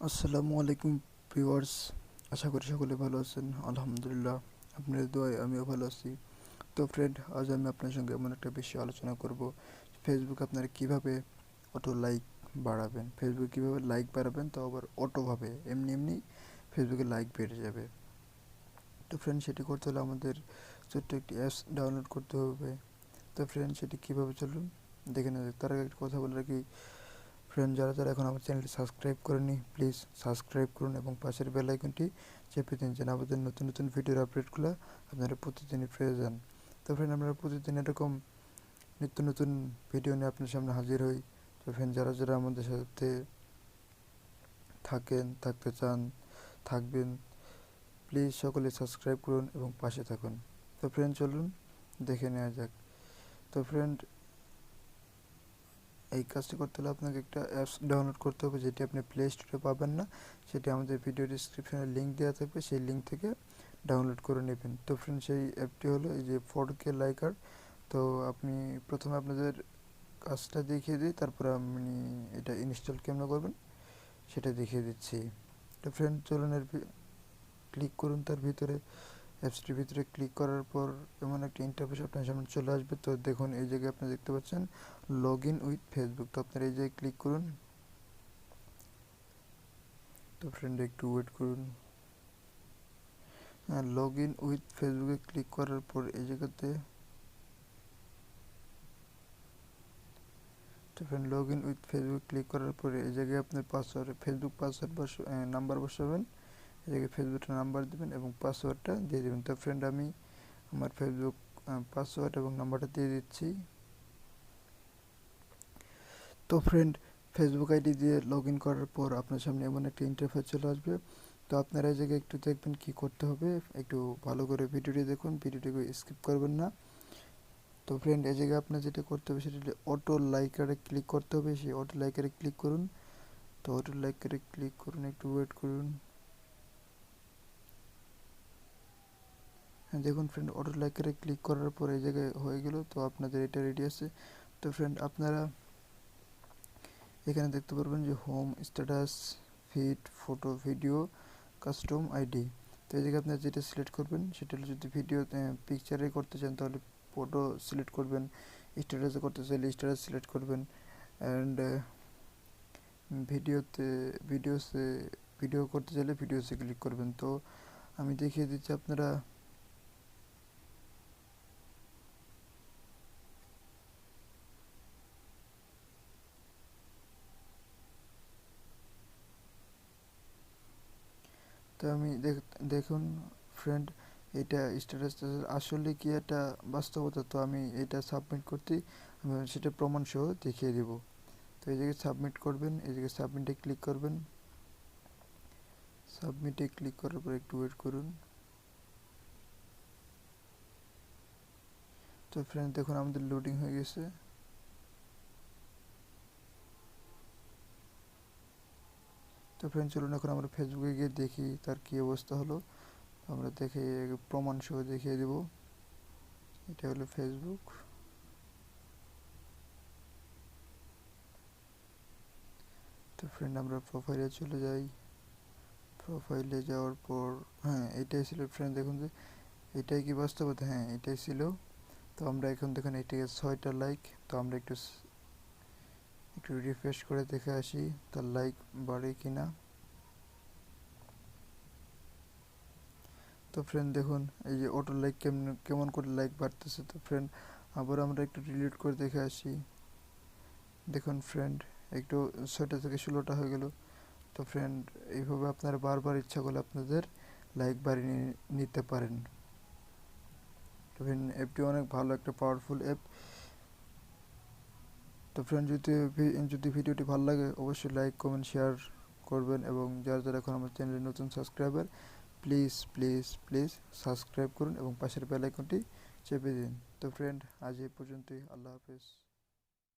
আসসালামু আলাইকুম ভিউয়ার্স, আশা করি সকলে ভালো আছেন। আলহামদুলিল্লাহ, আপনাদের দোয়ায় আমিও ভালো আছি। তো ফ্রেন্ড, আজ আমি আপনার সঙ্গে এমন একটা বিষয় আলোচনা করব, ফেসবুক আপনারা কিভাবে অটো লাইক বাড়াবেন, ফেসবুক কিভাবে লাইক বাড়াবেন, তো আবার অটোভাবে এমনি এমনি ফেসবুকে লাইক বেড়ে যাবে। তো ফ্রেন্ড, সেটি করতে হলে আমাদের ছোট্ট একটি অ্যাপস ডাউনলোড করতে হবে। তো ফ্রেন্ড, সেটি কীভাবে চলুন দেখে নেওয়া যাক। তার আগে একটা কথা বলে রাখি, ফ্রেন্ড, যারা এখন আমার চ্যানেলটি সাবস্ক্রাইব করেনি, প্লিজ সাবস্ক্রাইব করুন এবং পাশের বেল আইকনটি চেপে দিন, যেন আমাদের নতুন নতুন ভিডিওর আপডেটগুলো আপনারা প্রতিদিনই পেয়ে যান। তো ফ্রেন্ড, আমরা প্রতিদিন এরকম নিত্য নতুন ভিডিও নিয়ে আপনার সামনে হাজির হই। তো ফ্রেন্ড, যারা আমাদের সাথে থাকতে চান, থাকবেন, প্লিজ সকলে সাবস্ক্রাইব করুন এবং পাশে থাকুন। তো ফ্রেন্ড, চলুন দেখে নেওয়া যাক। তো ফ্রেন্ড, এই কাজটি করতে হলে আপনাকে একটা অ্যাপস ডাউনলোড করতে হবে, যেটি আপনি প্লে স্টোরে পাবেন না, সেটি আমাদের ভিডিও ডিসক্রিপশনে লিঙ্ক দেওয়া থাকবে, সেই লিঙ্ক থেকে ডাউনলোড করে নেবেন। তো ফ্রেন্ড, সেই অ্যাপটি হলো এই যে 4K লাইকার। তো আপনি প্রথমে আপনাদের কাজটা দেখিয়ে দিই, তারপরে আপনি এটা ইনস্টল কেমন করবেন সেটা দেখিয়ে দিচ্ছি। তো ফ্রেন্ড, চলুন ক্লিক করুন তার ভিতরে। অ্যাপসটির ভিতরে ক্লিক করার পর এমন একটা ইন্টারফেস আপনার সামনে চলে আসবে। তো দেখুন, এই জায়গায় আপনি দেখতে পাচ্ছেন লগ ইন উইথ ফেসবুক। তো আপনারা এই জায়গায় ক্লিক করুন। তো ফ্রেন্ড, একটু ওয়েট করুন। হ্যাঁ, লগ ইন উইথ ফেসবুকে ক্লিক করার পর এই জায়গাতে, তো friend, log in with Facebook click করার পরে এই জায়গায় আপনার পাসওয়ার্ড, ফেসবুক পাসওয়ার্ড নাম্বার বসাবেন। এই জায়গায় ফেসবুকটা নাম্বার দেবেন এবং পাসওয়ার্ডটা দিয়ে দেবেন। তো ফ্রেন্ড, আমি আমার ফেসবুক পাসওয়ার্ড এবং নাম্বারটা দিয়ে দিচ্ছি। তো ফ্রেন্ড, ফেসবুক আইডি দিয়ে লগ ইন করার পর আপনার সামনে এমন একটা ইন্টারফেস চলে আসবে। তো আপনারা এই জায়গায় একটু দেখবেন কী করতে হবে, একটু ভালো করে ভিডিওটি দেখুন, ভিডিওটিকে স্কিপ করবেন না। তো ফ্রেন্ড, এই জায়গায় আপনার যেটা করতে হবে সেটা হলো অটো লাইকারে ক্লিক করতে হবে। সেই অটো লাইকারে ক্লিক করুন। তো অটো লাইকারে ক্লিক করুন, একটু ওয়েট করুন। হ্যাঁ, দেখুন ফ্রেন্ড, অটো লাইকারে ক্লিক করার পর এই জায়গায় হয়ে গেল। তো আপনাদের এটা রেডি আছে। তো ফ্রেন্ড, আপনারা এখানে দেখতে পারবেন যে home, status, feed, photo, video, custom ID. তো এই জায়গায় আপনার যেটা সিলেক্ট করবেন সেটা হলো, যদি ভিডিও পিকচারে করতে চান তাহলে ফটো সিলেক্ট করবেন, স্ট্যাটাসে করতে চাইলে স্ট্যাটাস সিলেক্ট করবেন, অ্যান্ড ভিডিওতে ভিডিওসে ভিডিও করতে চাইলে ভিডিওসে ক্লিক করবেন। তো আমি দেখিয়ে দিচ্ছি আপনারা। তো আমি দেখুন ফ্রেন্ড, এটা স্ট্যাটাস আসলে কি এটা বাস্তবতা। তো আমি এটা সাবমিট করতে, আমি সেটা প্রমাণ সহ দেখিয়ে দেব। তো এই জায়গায় সাবমিট করবেন, এই জায়গায় সাবমিটে ক্লিক করবেন। সাবমিটে ক্লিক করার পর একটু ওয়েট করুন। তো ফ্রেন্ড, দেখুন আমাদের লোডিং হয়ে গেছে। তো ফ্রেন্ড, চলুন এখন আমরা ফেসবুকে গিয়ে দেখি তার কী অবস্থা হলো। আমরা দেখে প্রমাণ সহ দেখিয়ে দেব। এটা হলো ফেসবুক। তো ফ্রেন্ড, আমরা প্রোফাইলে চলে যাই। প্রোফাইলে যাওয়ার পর, হ্যাঁ, এটাই ছিল ফ্রেন্ড। দেখুন যে এটাই কি বাস্তবতা, হ্যাঁ এটাই ছিল। তো আমরা এখন দেখুন এটাকে 6টা লাইক। তো আমরা একটু একটু রিফ্রেশ করে দেখে আসি তার লাইক বাড়ে কিনা। তো ফ্রেন্ড, দেখুন এই যে অটো লাইক কেমন করে লাইক বাড়তেছে। তো ফ্রেন্ড, আবার আমরা একটু ডিলিট করে দেখে আসি। দেখুন ফ্রেন্ড, একটু 6টা থেকে 16টা হয়ে গেল। তো ফ্রেন্ড, এইভাবে আপনারা বারবার ইচ্ছা করলে আপনাদের লাইক বাড়িয়ে নিতে পারেন। তো ফ্রেন্ড, অ্যাপটি অনেক ভালো, একটা পাওয়ারফুল অ্যাপ। তো ফ্রেন্ড, যদি ভিডিওটি ভালো লাগে অবশ্যই লাইক, কমেন্ট, শেয়ার করবেন, এবং যারা এখন আমার চ্যানেলে নতুন subscriber, please please please subscribe করুন এবং পাশের বেল আইকনটি চেপে দিন। তো ফ্রেন্ড, আজ এই পর্যন্তই। আল্লাহ হাফেজ।